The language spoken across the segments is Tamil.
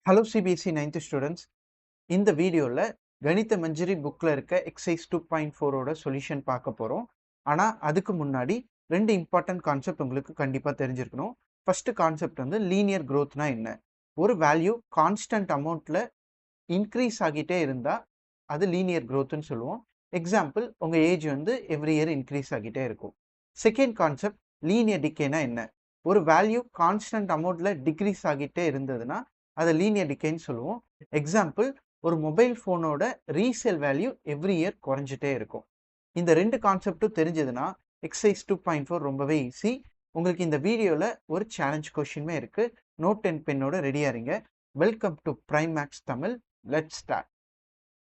Hello CBSE 9th students. இந்த வீடியோவில் கணித மஞ்சரி புக்கில் இருக்க எக்ஸசைஸ் 2.4ஓட சொல்யூஷன் பார்க்க போகிறோம். ஆனால் அதுக்கு முன்னாடி ரெண்டு இம்பார்ட்டன்ட் கான்செப்ட் உங்களுக்கு கண்டிப்பாக தெரிஞ்சிருக்கணும். ஃபஸ்ட்டு கான்செப்ட் வந்து லீனியர் க்ரோத்னா என்ன. ஒரு வேல்யூ கான்ஸ்டன்ட் அமௌண்ட்டில் இன்க்ரீஸ் ஆகிட்டே இருந்தால் அது லீனியர் க்ரோத்துன்னு சொல்லுவோம். எக்ஸாம்பிள், உங்கள் ஏஜ் வந்து எவ்ரி இயர் இன்க்ரீஸ் ஆகிட்டே இருக்கும். செகண்ட் கான்செப்ட் லீனியர் டிகேனா என்ன. ஒரு வேல்யூ கான்ஸ்டன்ட் அமௌண்ட்டில் டிக்ரீஸ் ஆகிட்டே இருந்ததுன்னா அதை லீனியர் டிகேன்னு சொல்லுவோம். எக்ஸாம்பிள், ஒரு மொபைல் ஃபோனோட ரீசேல் வேல்யூ எவ்ரி இயர் குறைஞ்சிட்டே இருக்கும். இந்த ரெண்டு கான்செப்டும் தெரிஞ்சதுன்னா எக்ஸசைஸ் 2.4 ரொம்பவே ஈஸி. உங்களுக்கு இந்த வீடியோவில் ஒரு சேலஞ்ச் கொஷினுமே இருக்குது. நோட் அண்ட் பென்னோட ரெடியாக இருங்க. Welcome to prime max Tamil. Let's start.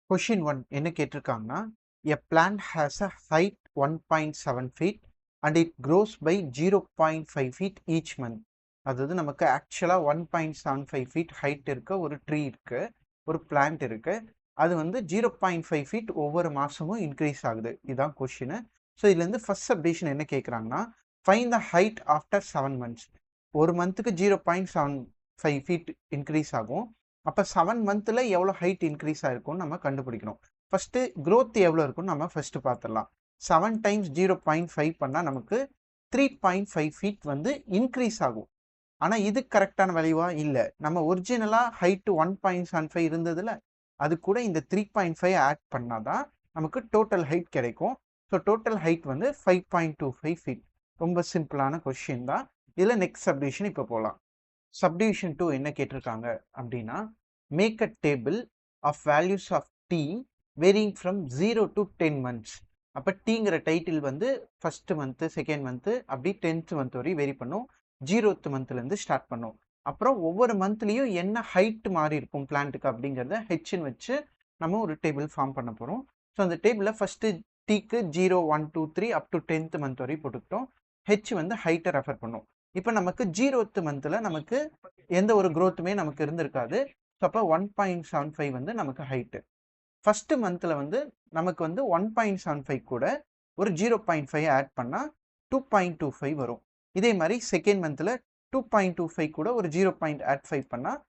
Question 1 என்ன கேட்டிருக்காங்கன்னா, a plant has a height 1.7 feet and it grows by 0.5 feet each month. அதாவது நமக்கு ஆக்சுவலாக 1.75 feet ஹைட் இருக்க ஒரு ட்ரீ இருக்கு, ஒரு பிளான்ட் இருக்கு. அது வந்து 0.5 feet ஒவ்வொரு மாதமும் இன்க்ரீஸ் ஆகுது. இதுதான் கொஷின். ஸோ இதுலேருந்து ஃபர்ஸ்ட் சப்டிஷன் என்ன கேட்குறாங்கன்னா, find the height after 7 months. ஒரு மந்த்துக்கு 0.75 feet இன்க்ரீஸ் ஆகும். அப்போ 7 monthல எவ்வளோ ஹைட் இன்க்ரீஸ் ஆயிருக்கும்னு நம்ம கண்டுபிடிக்கணும். ஃபர்ஸ்ட் க்ரோத் எவ்வளோ இருக்குன்னு நம்ம ஃபர்ஸ்ட் பார்த்துடலாம். 7 times 0.5 பண்ணால் நமக்கு 3.5 feet வந்து இன்க்ரீஸ் ஆகும். ஆனால் இது கரெக்டான வேல்யூவா இல்லை. நம்ம ஒரிஜினலாக ஹைட்டு 1.75 இருந்ததுல அது கூட இந்த 3.5 ஆட் பண்ணாதான் நமக்கு டோட்டல் ஹைட் கிடைக்கும். ஸோ டோட்டல் ஹைட் வந்து 5.25 feet. ரொம்ப சிம்பிளான கொஸ்டின் தான். இதில் நெக்ஸ்ட் சப்டிவிஷன் இப்போ போகலாம். சப்டிவிஷன் 2 என்ன கேட்டிருக்காங்க அப்படின்னா, make a table of values of T varying from 0 to 10 months. அப்போ டீங்கிற டைட்டில் வந்து ஃபர்ஸ்ட் மந்த்து, செகண்ட் மந்த்து, அப்படி 10th மந்த் வரையும் வெரி பண்ணும். 0th மந்த்லேருந்து ஸ்டார்ட் பண்ணும். அப்புறம் ஒவ்வொரு மந்த்லேயும் என்ன ஹைட் மாறி இருக்கும் பிளான்ட்டுக்கு அப்படிங்கிறத ஹெச்ன்னு வச்சு நம்ம ஒரு டேபிள் ஃபார்ம் பண்ண போகிறோம். ஸோ அந்த டேபிளில் ஃபஸ்ட்டு டீக்கு 0, 1, 2, 3 அப் டு 10th மந்த் வரையும் போட்டுக்கிட்டோம். ஹெச் வந்து ஹைட்டை ரெஃபர் பண்ணும். இப்போ நமக்கு 0th மந்த்தில் நமக்கு எந்த ஒரு க்ரோத்துமே நமக்கு இருந்திருக்காது. ஸோ அப்போ 1.75 வந்து நமக்கு ஹைட்டு. ஃபர்ஸ்ட் மந்த்தில் வந்து நமக்கு வந்து 1.75 கூட ஒரு 0.5 ஆட் பண்ணால் 2.25 வரும். இதே மாதிரி செகண்ட் மந்த்தில் 2.25 கூட ஒரு 0.85 பண்ணால்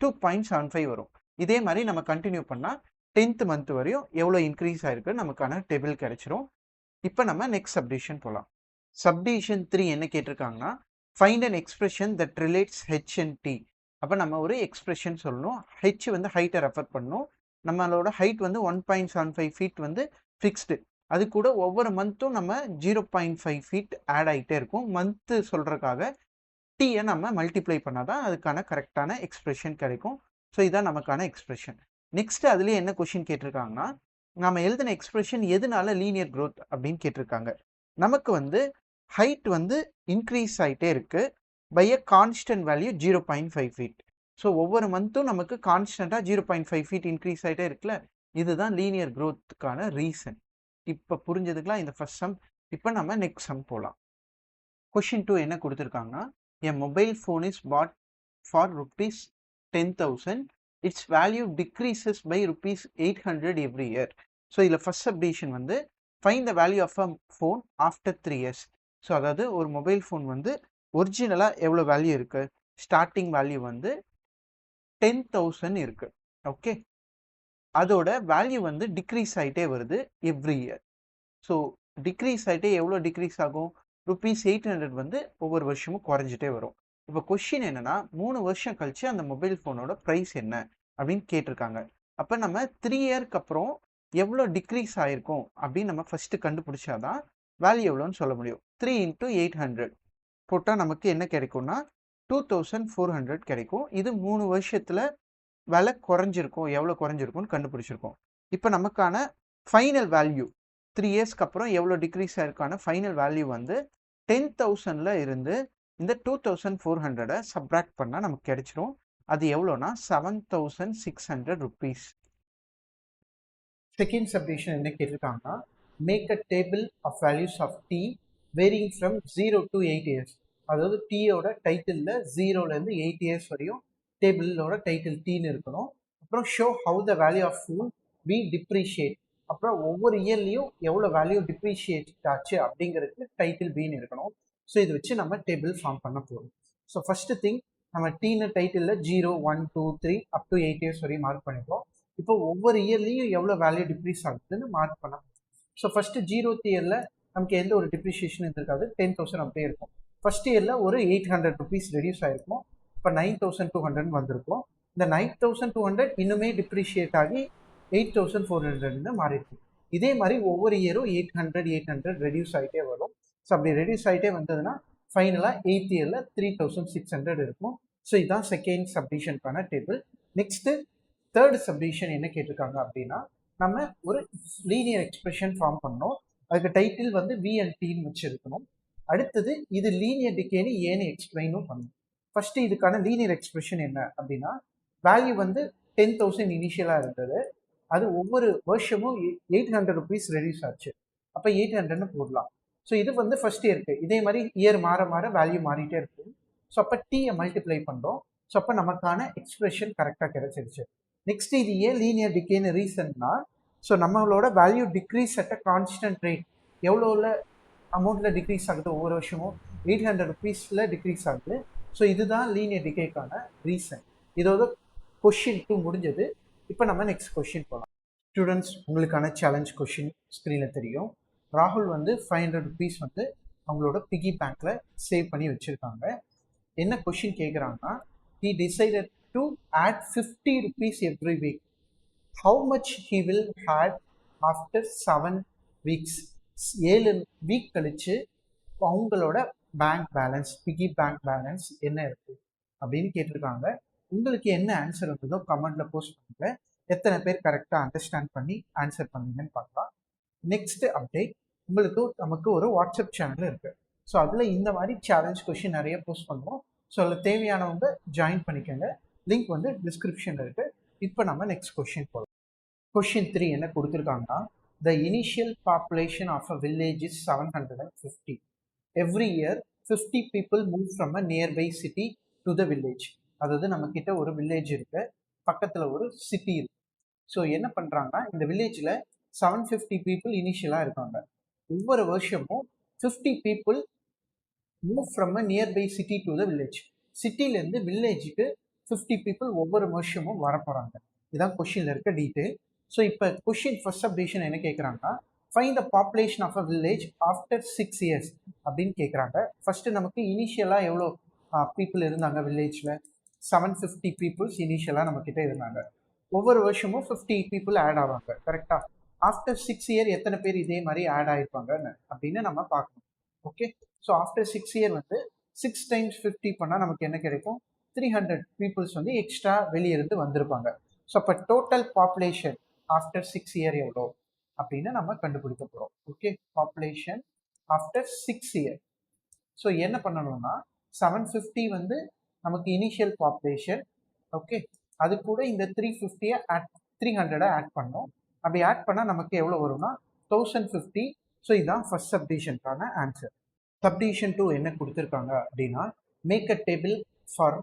2.75 வரும். இதே மாதிரி நம்ம கண்டினியூ பண்ணால் 10th மந்த் வரையும் எவ்வளோ இன்க்ரீஸ் ஆயிருக்கு நமக்கான டேபிள் கிடைச்சிரும். இப்போ நம்ம நெக்ஸ்ட் சப்டிவிஷன் போகலாம். சப்டிவிஷன் 3 என்ன கேட்டிருக்காங்கன்னா, find an expression that relates H and T. அப்போ நம்ம ஒரு எக்ஸ்பிரஷன் சொல்லணும். ஹெச் வந்து ஹைட்டை ரெஃபர் பண்ணணும். நம்மளோட ஹைட் வந்து 1.75 feet வந்து ஃபிக்ஸ்டு. அது கூட ஒவ்வொரு மந்த்தும் நம்ம 0.5 feet ஆட் ஆகிட்டே இருக்கும். மந்த்து சொல்கிறதுக்காக டீயை நம்ம மல்டிப்ளை பண்ணால் தான் அதுக்கான கரெக்டான எக்ஸ்பிரஷன் கிடைக்கும். ஸோ இதான் நமக்கான எக்ஸ்பிரஷன். நெக்ஸ்ட் அதுலேயே என்ன கொஷின் கேட்டிருக்காங்கன்னா, நம்ம எழுதின எக்ஸ்பிரஷன் எதனால லீனியர் க்ரோத் அப்படின்னு கேட்டிருக்காங்க. நமக்கு வந்து ஹைட் வந்து இன்க்ரீஸ் ஆகிட்டே இருக்குது by a constant value 0.5 feet. So ஒவ்வொரு மந்த்தும் நமக்கு கான்ஸ்டண்ட்டாக 0.5 feet இன்க்ரீஸ் ஆகிட்டே இருக்குல்ல, இதுதான் லீனியர் க்ரோத்துக்கான ரீசன். இப்போ புரிஞ்சதுக்கலாம் இந்த ஃபர்ஸ்ட் சம். இப்போ நம்ம நெக்ஸ்ட் சம் போகலாம். கொஷின் 2 என்ன கொடுத்துருக்காங்கன்னா, என் mobile phone is bought for rupees 10,000. Its value decreases by rupees 800 every year. So இதில் ஃபர்ஸ்ட் சப்டிவிஷன் வந்து find the value of a phone after 3 years. So அதாவது ஒரு மொபைல் ஃபோன் வந்து ஒரிஜினலாக எவ்வளோ வேல்யூ இருக்குது, ஸ்டார்டிங் வேல்யூ வந்து 10,000 இருக்கு. ஓகே, அதோட வேல்யூ வந்து டிக்ரீஸ் ஆகிட்டே வருது எவ்ரி இயர். ஸோ டிக்ரீஸ் ஆகிட்டே எவ்வளோ டிக்ரீஸ் ஆகும், ₹800 வந்து ஒவ்வொரு வருஷமும் குறைஞ்சிட்டே வரும். இப்போ கொஸ்டின் என்னன்னா, 3 வருஷம் கழிச்சு அந்த மொபைல் ஃபோனோட ப்ரைஸ் என்ன அப்படின்னு கேட்டிருக்காங்க. அப்போ நம்ம 3 இயர்க்கு அப்புறம் எவ்வளோ டிக்ரீஸ் ஆகிருக்கும் அப்படின்னு நம்ம ஃபர்ஸ்ட் கண்டுபிடிச்சாதான் வேல்யூ எவ்வளோன்னு சொல்ல முடியும். 3 into 800 போட்டால் நமக்கு என்ன கிடைக்கும்னா 2400 கிடைக்கும். இது 3 வருஷத்தில் விலை குறைஞ்சிருக்கும், எவ்வளோ குறைஞ்சிருக்கும்னு கண்டுபிடிச்சிருக்கோம். இப்போ நமக்கான ஃபைனல் வேல்யூ 3 இயர்ஸ்க்கு அப்புறம் எவ்வளோ டிக்ரீஸ் ஆயிருக்கான ஃபைனல் வேல்யூ வந்து 10,000ல் இருந்து இந்த 2400 சப்ராக்ட் பண்ணால் நமக்கு கிடைச்சிரும். அது எவ்வளோனா 7,600 rupees. செகண்ட் சப்டிவிஷன் என்ன கேட்டிருக்காங்கன்னா, make a table of values of T varying from 0 to 8 years. அதாவது டீயோட டைட்டிலில் 0லேருந்து 8 years வரையும் டேபிளோட டைட்டில் டீன்னு இருக்கணும். அப்புறம் show how the value of phone we depreciate. அப்புறம் ஒவ்வொரு இயர்லையும் எவ்வளோ வேல்யூ டிப்ரிஷியேட் ஆச்சு அப்படிங்கிறதுக்கு டைட்டில் பின்னு இருக்கணும். ஸோ இதை வச்சு நம்ம டேபிள் ஃபார்ம் பண்ண போகிறோம். ஸோ ஃபர்ஸ்ட் திங் நம்ம டீனு டைட்டிலில் 0, 1, 2, 3 அப் டு 8 இயர்ஸ் வரையும் மார்க் பண்ணிப்போம். இப்போ ஒவ்வொரு இயர்லேயும் எவ்வளோ வேல்யூ டிக்ரீஸ் ஆகுதுன்னு மார்க் பண்ணலாம். ஸோ ஃபஸ்ட்டு 0th இயரில் நமக்கு எந்த ஒரு டிப்ரிஷியேஷன் இருந்திருக்காது, 10,000 அப்படியே இருக்கும். ஃபஸ்ட் இயரில் ஒரு 800 ருபீஸ் ரெடியூஸ் ஆகிருக்கும். இப்போ 9,200 வந்திருக்கும். இந்த 9,200 இன்னுமே டிப்ரிஷியேட் ஆகி 8,400 மாறிடுச்சு. இதே மாதிரி ஒவ்வொரு இயரும் 800 ரெடியூஸ் ஆகிட்டே வரும். ஸோ அப்படி ரெடியூஸ் ஆகிட்டே வந்ததுன்னா ஃபைனலாக 8th இயரில் 3,600 இருக்கும். ஸோ இதுதான் செகண்ட் சப்டிஷனுக்கான டேபிள். நெக்ஸ்ட்டு தேர்ட் சப்டிஷன் என்ன கேட்டிருக்காங்க அப்படின்னா, நம்ம ஒரு லீனியர் எக்ஸ்பிரஷன் ஃபார்ம் பண்ணோம். அதுக்கு டைட்டில் வந்து வி அண்ட் டின்னு வச்சுருக்கணும். அடுத்தது இது லீனியர் டிகேன்னு ஏன்னு எக்ஸ்பிளைனும் பண்ணணும். ஃபஸ்ட்டு இதுக்கான லீனியர் எக்ஸ்பிரஷன் என்ன அப்படின்னா, வேல்யூ வந்து 10,000 இனிஷியலாக இருந்தது. அது ஒவ்வொரு வருஷமும் 800 ருபீஸ் ரெடியூஸ் ஆச்சு. அப்போ 800ன்னு போடலாம். ஸோ இது வந்து ஃபர்ஸ்ட் இயருக்கு. இதே மாதிரி இயர் மாற மாற வேல்யூ மாறிட்டே இருக்கும். ஸோ அப்போ டீயை மல்டிப்ளை பண்ணுறோம். ஸோ அப்போ நமக்கான எக்ஸ்பிரஷன் கரெக்டாக கிடைச்சிருச்சு. நெக்ஸ்ட் இது ஏன் லீனியர் டிகேன்னு ரீசன்னா, ஸோ நம்மளோட value decrease at a constant rate. எவ்வளோவில் அமௌண்ட்டில் டிக்ரீஸ் ஆகுது ஒவ்வொரு வருஷமும் 800 ருபீஸில் டிக்ரீஸ் ஆகுது. ஸோ இதுதான் லீனியர் டிகேக்கான ரீசன். இதோட கொஷின் 2 முடிஞ்சது. இப்போ நம்ம நெக்ஸ்ட் கொஷின் போகலாம். ஸ்டூடெண்ட்ஸ், உங்களுக்கான சேலஞ்ச் கொஷின் ஸ்க்ரீனில் தெரியும். ராகுல் வந்து 500 ருபீஸ் வந்து அவங்களோட பிகி பேங்க்கில் சேவ் பண்ணி வச்சுருக்காங்க. என்ன கொஷின் கேட்குறாங்கன்னா, he decided to add 50 rupees every week. How much he will add after 7 weeks? 7 week கழிச்சு அவங்களோட பேங்க் பேலன்ஸ், பிகி பேங்க் பேலன்ஸ் என்ன இருக்குது அப்படின்னு கேட்டிருக்காங்க. உங்களுக்கு என்ன ஆன்சர் வந்ததோ கமெண்ட்ல போஸ்ட் பண்ணுங்க. எத்தனை பேர் கரெக்டாக அண்டர்ஸ்டாண்ட் பண்ணி ஆன்சர் பண்ணீங்கன்னு பார்க்கலாம். நெக்ஸ்ட் அப்டேட், நமக்கு ஒரு வாட்ஸ்அப் சேனல் இருக்குது. ஸோ அதில் இந்த மாதிரி சேலஞ்ச் கொஷின் நிறைய போஸ்ட் பண்ணுவோம். ஸோ அதில் தேவையானவங்க ஜாயின் பண்ணிக்கோங்க. லிங்க் வந்து டிஸ்கிரிப்ஷனில் இருக்குது. இப்போ நம்ம நெக்ஸ்ட் கொஷின் போகலாம். கொஷின் 3 என்ன கொடுத்துருக்காங்கன்னா, the initial population of a village is 750. Every year 50 people move from a nearby city to the village. அதாவது நம்மக்கிட்ட ஒரு வில்லேஜ் இருக்கு, பக்கத்தில் ஒரு சிட்டி இருக்கு. ஸோ என்ன பண்ணுறாங்கன்னா, இந்த வில்லேஜில் 750 people இனிஷியலாக இருக்காங்க. ஒவ்வொரு வருஷமும் 50 people move from a nearby city to the village. சிட்டிலேருந்து வில்லேஜுக்கு 50 people ஒவ்வொரு வருஷமும் வரப்போகிறாங்க. இதுதான் கொஷினில் இருக்க டீட்டெயில். ஸோ இப்போ கொஷின் ஃபர்ஸ்ட் சப்டிஷன் என்ன கேட்குறாங்கன்னா, find the population of a village after 6 years அப்படின்னு கேட்குறாங்க. ஃபர்ஸ்ட்டு நமக்கு இனிஷியலாக எவ்வளோ பீப்புள் இருந்தாங்க வில்லேஜில்? 750 பீப்புள்ஸ் இனிஷியலாக நம்மக்கிட்ட இருந்தாங்க. ஒவ்வொரு வருஷமும் 50 people ஆட் ஆவாங்க, கரெக்டாக? ஆஃப்டர் 6 year எத்தனை பேர் இதே மாதிரி ஆட் ஆகிருப்பாங்கன்னு அப்படின்னு நம்ம பார்க்கணும். ஓகே, ஸோ ஆஃப்டர் 6 year வந்து 6 times 50 பண்ணால் நமக்கு என்ன கிடைக்கும்? 300 பீப்புள்ஸ் வந்து எக்ஸ்ட்ரா வெளியிருந்து வந்திருப்பாங்க. ஸோ அப்போ டோட்டல் பாப்புலேஷன் ஆஃப்டர் 6 year எவ்வளோ அப்படின்னு நம்ம கண்டுபிடிக்க போகிறோம். Okay, population after 6 year. So என்ன பண்ணணும்னா, 750 வந்து நமக்கு இனிஷியல் பாப்புலேஷன். ஓகே, அது கூட இந்த 350 300 ஆட் பண்ணோம். அப்படி ஆட் பண்ணால் நமக்கு எவ்வளோ வரும்னா 1050. ஸோ இதுதான் ஃபர்ஸ்ட் சப்டிஷனுக்கான ஆன்சர். சப்டிஷன் 2 என்ன கொடுத்துருக்காங்க அப்படின்னா, make a table for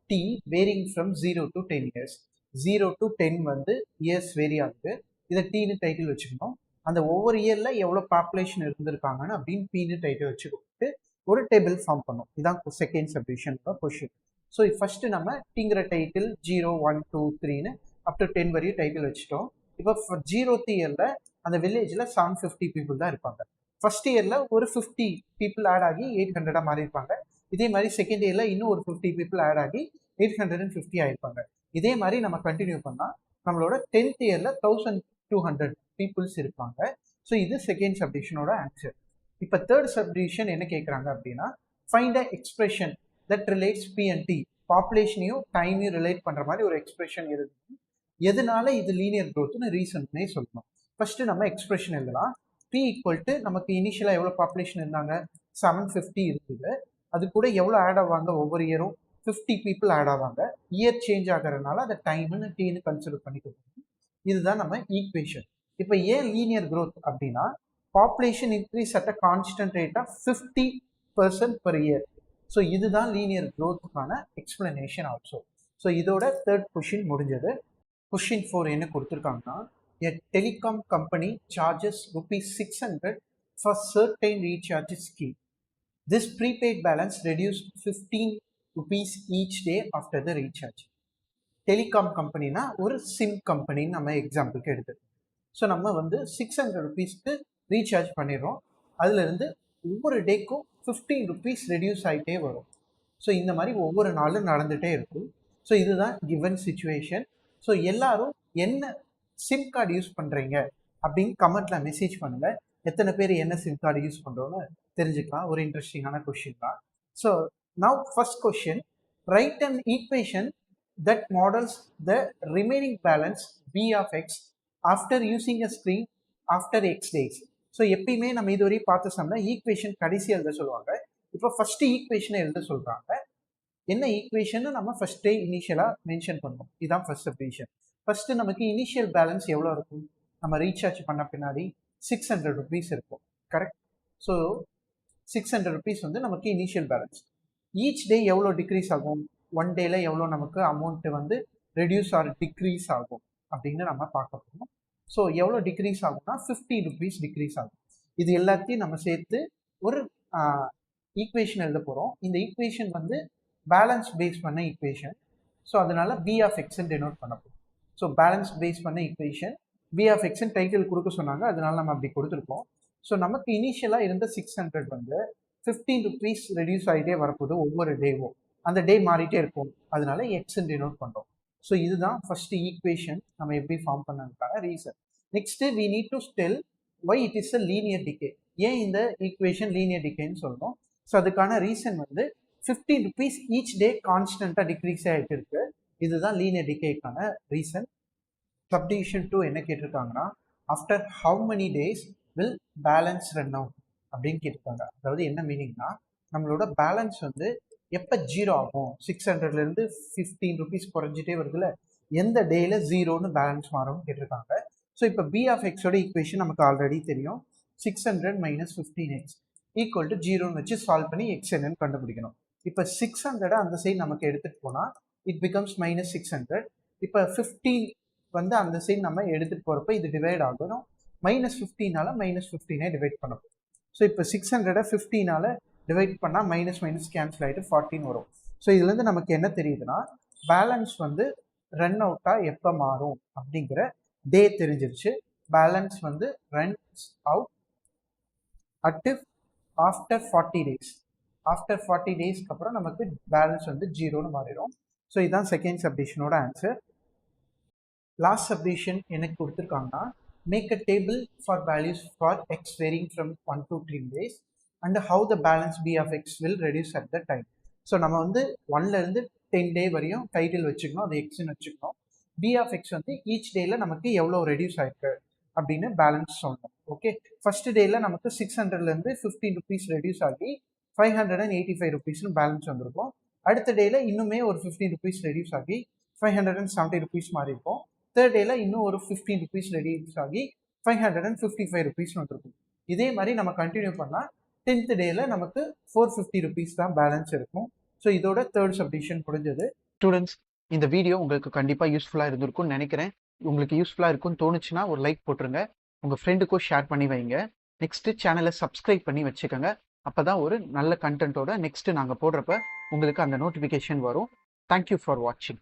T varying from 0 to 10 years. 0 to 10 வந்து இயர்ஸ் வேரி ஆகுது. இதை டீனு டைட்டில் வச்சுக்கணும். அந்த ஒவ்வொரு இயரில் எவ்வளோ பாப்புலேஷன் இருந்திருக்காங்கன்னு அப்படின்னு பீனு டைட்டில் வச்சுக்கிட்டு ஒரு டேபிள் ஃபார்ம் பண்ணோம். இதுதான் second subdivision question. So first நம்ம டீங்கிற டைட்டில் 0, 1, 2, 3ன்னு அப் டு 10 வரையும் டைட்டில் வச்சுட்டோம். இப்போ 0th இயரில் அந்த வில்லேஜில் 750 people தான் இருப்பாங்க. ஃபர்ஸ்ட் இயரில் ஒரு 50 people ஆட் ஆகி 800 மாறி இருப்பாங்க. இதே மாதிரி செகண்ட் இயரில் இன்னும் ஒரு 50 people ஆட் ஆகி 850 ஆகிருப்பாங்க. இதே மாதிரி நம்ம கண்டினியூ பண்ணால் நம்மளோட 10th இயரில் 1200 பீப்புள்ஸ் இருப்பாங்க. ஸோ இது செகண்ட் சப்டிஷனோட ஆன்சர். இப்போ தேர்ட் சப்டிஷன் என்ன கேட்குறாங்க அப்படின்னா, find a expression that relates P and T. பாப்புலேஷனையும் டைமையும் ரிலேட் பண்ணுற மாதிரி ஒரு எக்ஸ்பிரஷன் இருக்கு. எதனால இது லீனியர் க்ரோத்னு ரீசன்னே சொல்லணும். ஃபர்ஸ்ட் நம்ம எக்ஸ்பிரஷன் எழுதலாம். பி ஈக்குவல் டு நமக்கு இனிஷியலாக எவ்வளோ பாப்புலேஷன் இருந்தாங்க? 750 இருக்குது. அது கூட எவ்வளோ ஆட் ஆவாங்க? ஒவ்வொரு இயரும் 50 people ஆட் ஆவாங்க. இயர் சேஞ்ச் ஆகிறதுனால அதை டைம்னு டீன்னு கன்சிடர் பண்ணிக்கணும். இதுதான் நம்ம ஈக்குவேஷன். இப்போ ஏன் லீனியர் க்ரோத் அப்படின்னா, population increase at a constant rate of 50% per year. So இதுதான் லீனியர் க்ரோத்துக்கான எக்ஸ்பிளனேஷன் ஆல்சோ. ஸோ இதோட தேர்ட் கொஷின் முடிஞ்சது. கொஷின் 4 என்ன கொடுத்துருக்காங்கன்னா, a telecom company charges ₹600 for certain recharge scheme. This prepaid balance reduced 15 rupees each day after the recharge. Telecom கம்பெனினா ஒரு சிம் கம்பெனின்னு நம்ம எக்ஸாம்பிளுக்கு எடுத்துக்கோம். ஸோ நம்ம வந்து 600 ருபீஸ்க்கு ரீசார்ஜ் பண்ணிடுறோம். அதுலேருந்து ஒவ்வொரு டேக்கும் 15 ருபீஸ் ரெடியூஸ் ஆகிட்டே வரும். ஸோ இந்த மாதிரி ஒவ்வொரு நாளும் நடந்துகிட்டே இருக்கும். ஸோ இதுதான் கிவன் சுச்சுவேஷன். ஸோ எல்லாரும் என்ன சிம் கார்டு யூஸ் பண்ணுறீங்க அப்படின்னு கமெண்ட்டில் மெசேஜ் பண்ணுங்கள். எத்தனை பேர் என்ன சிம் கார்டு யூஸ் பண்ணுறோன்னு தெரிஞ்சுக்கலாம். ஒரு இன்ட்ரெஸ்டிங்கான கொஷின் தான். So now first question, right an equation that models the remaining balance b of x after using a string after x days. So எப்பயுமே நம்ம இதுவரை பார்த்து சொன்னா ஈக்குவேஷன் கடைசி எழுத சொல்லுவாங்க. இப்போ ஃபர்ஸ்ட் ஈக்குவேஷனை எழுத சொல்றாங்க. என்ன ஈக்குவேஷன் நம்ம ஃபர்ஸ்ட் டே இனிஷியலாக மென்ஷன் பண்ணுவோம். இதுதான் ஃபர்ஸ்ட் சப்டிவிஷன். ஃபர்ஸ்ட் நமக்கு இனிஷியல் பேலன்ஸ் எவ்வளோ இருக்கும்? நம்ம ரீசார்ஜ் பண்ண பின்னாடி 600 ருபீஸ் இருக்கும். கரெக்ட். ஸோ 600 ருபீஸ் வந்து நமக்கு இனிஷியல் பேலன்ஸ். ஈச் டே எவ்வளோ டிக்ரீஸ் ஆகும்? ஒன் டேல எவ்வளோ நமக்கு அமௌண்ட்டு வந்து ரெடியூஸ் ஆர் டிக்ரீஸ் ஆகும் அப்படின்னு நம்ம பார்க்க போகிறோம். ஸோ எவ்வளோ டிக்ரீஸ் ஆகும்னா 50 ருபீஸ் டிக்ரீஸ் ஆகும். இது எல்லாத்தையும் நம்ம சேர்த்து ஒரு ஈக்குவேஷன் எழுத போகிறோம். இந்த ஈக்குவேஷன் வந்து பேலன்ஸ் பேஸ் பண்ண ஈக்குவேஷன். ஸோ அதனால பி ஆஃப் எக்ஸ்ன்னு டெனோட் பண்ண போகிறோம். ஸோ பேலன்ஸ் பேஸ் பண்ண ஈக்குவேஷன் பி ஆஃப் எக்ஸ்ன்னு டைட்டில் கொடுக்க சொன்னாங்க. அதனால நம்ம அப்படி கொடுத்துருக்கோம். ஸோ நமக்கு இனிஷியலாக இருந்த 600 வந்து 15 ருபீஸ் ரெடியூஸ் ஆகிட்டே வரப்போகுது ஒவ்வொரு டேவும். அந்த டே மாறிட்டே இருக்கும். அதனால எக்ஸ்ன்னு டினோட் பண்ணுறோம். ஸோ இதுதான் ஃபர்ஸ்ட் ஈக்குவேஷன் நம்ம எப்படி ஃபார்ம் பண்ணதுக்கான reason. Next we need to tell why it is a linear decay. ஏன் இந்த ஈக்குவேஷன் லீனியர் டிகேன்னு சொல்லணும்? ஸோ அதுக்கான ரீசன் வந்து 15 ருபீஸ் ஈச் டே கான்ஸ்டன்ட்டாக டிக்ரீஸ் ஆகிட்டு இருக்கு. இதுதான் லீனியர் டிகேக்கான ரீசன். சப்டிவிஷன் 2 என்ன கேட்டிருக்காங்கன்னா, after how many days will balance run out அப்படின்னு கேட்டிருக்காங்க. அதாவது என்ன மீனிங்னா, நம்மளோட பேலன்ஸ் வந்து எப்போ ஜீரோ ஆகும்? 600லேருந்து 15 ருபீஸ் குறைஞ்சிட்டே வருதுல, எந்த டேயில் ஜீரோன்னு பேலன்ஸ் மாறும்னு கேட்டிருக்காங்க. ஸோ இப்போ பி ஆஃப் எக்ஸோட ஈக்குவேஷன் நமக்கு ஆல்ரெடி தெரியும். 600 - 15x ஈக்குவல் டு 0ன்னு வச்சு சால்வ் பண்ணி எக்ஸ் என்னன்னு கண்டுபிடிக்கணும். இப்போ 600 அந்த சைடு நமக்கு எடுத்துகிட்டு போனால் இட் பிகம்ஸ் -600. இப்போ 15 வந்து அந்த சைடு நம்ம எடுத்துகிட்டு போகிறப்ப இது டிவைட் ஆகணும். -15ஆல் -15 டிவைட் பண்ணணும். ஸோ இப்போ 600 15ஆல் டிவைட் பண்ணால் மைனஸ் கேன்சல் ஆகிட்டு 14 வரும். ஸோ இதுலேருந்து நமக்கு என்ன தெரியுதுன்னா, பேலன்ஸ் வந்து ரன் அவுட்டாக எப்போ மாறும் அப்படிங்கிற டே தெரிஞ்சிருச்சு. பேலன்ஸ் வந்து runs out after 40 days. After 40 டேஸ்க்கு அப்புறம் நமக்கு பேலன்ஸ் வந்து ஜீரோன்னு மாறிடும். ஸோ இதுதான் செகண்ட் சப்டிஷனோட ஆன்சர். லாஸ்ட் சப்டிஷன் எனக்கு கொடுத்துருக்காங்கன்னா, make a table for values for x varying from 1 to 10 days and how the balance b of x will reduce at the time. So நம்ம வந்து 1லேருந்து 10 டே வரையும் டைட்டில் வச்சுக்கணும், அது எக்ஸ்ன்னு வச்சுக்கணும். b of x வந்து ஈச் டேயில் நமக்கு எவ்வளோ ரெடியூஸ் ஆயிருக்கு அப்படின்னு பேலன்ஸ் சொல்லணும். ஓகே, ஃபர்ஸ்ட் டேயில் நமக்கு 600லேருந்து 15 ருபீஸ் ரெடியூஸ் ஆகி 585 ருபீஸ்னு பேலன்ஸ் வந்திருக்கும். அடுத்த டேயில் இன்னுமே ஒரு 15 ருபீஸ் ரெடியூஸ் ஆகி 570 ருபீஸ் மாறி இருக்கும். தேர்ட் டேயில் இன்னும் ஒரு 15 ருபீஸ் ரெடியூஸ் ஆகி 555 ருபீஸ்னு வந்திருக்கும். இதே மாதிரி நம்ம கண்டினியூ பண்ணால் 10th டேயில் நமக்கு 450 ருபீஸ் தான் பேலன்ஸ் இருக்கும். ஸோ இதோட தேர்ட் சப்டிஷன் முடிஞ்சது. ஸ்டூடெண்ட்ஸ், இந்த வீடியோ உங்களுக்கு கண்டிப்பாக யூஸ்ஃபுல்லாக இருந்திருக்கும்னு நினைக்கிறேன். உங்களுக்கு யூஸ்ஃபுல்லாக இருக்கும்னு தோணுச்சுன்னா ஒரு லைக் போட்டுருங்க. உங்கள் ஃப்ரெண்டுக்கும் ஷேர் பண்ணி வைங்க. நெக்ஸ்ட்டு சேனலை சப்ஸ்கிரைப் பண்ணி வச்சுக்கோங்க. அப்போ தான் ஒரு நல்ல கண்டென்ட்டோட நெக்ஸ்ட்டு நாங்கள் போடுறப்ப உங்களுக்கு அந்த நோட்டிஃபிகேஷன் வரும். தேங்க்யூ ஃபார் வாட்சிங்.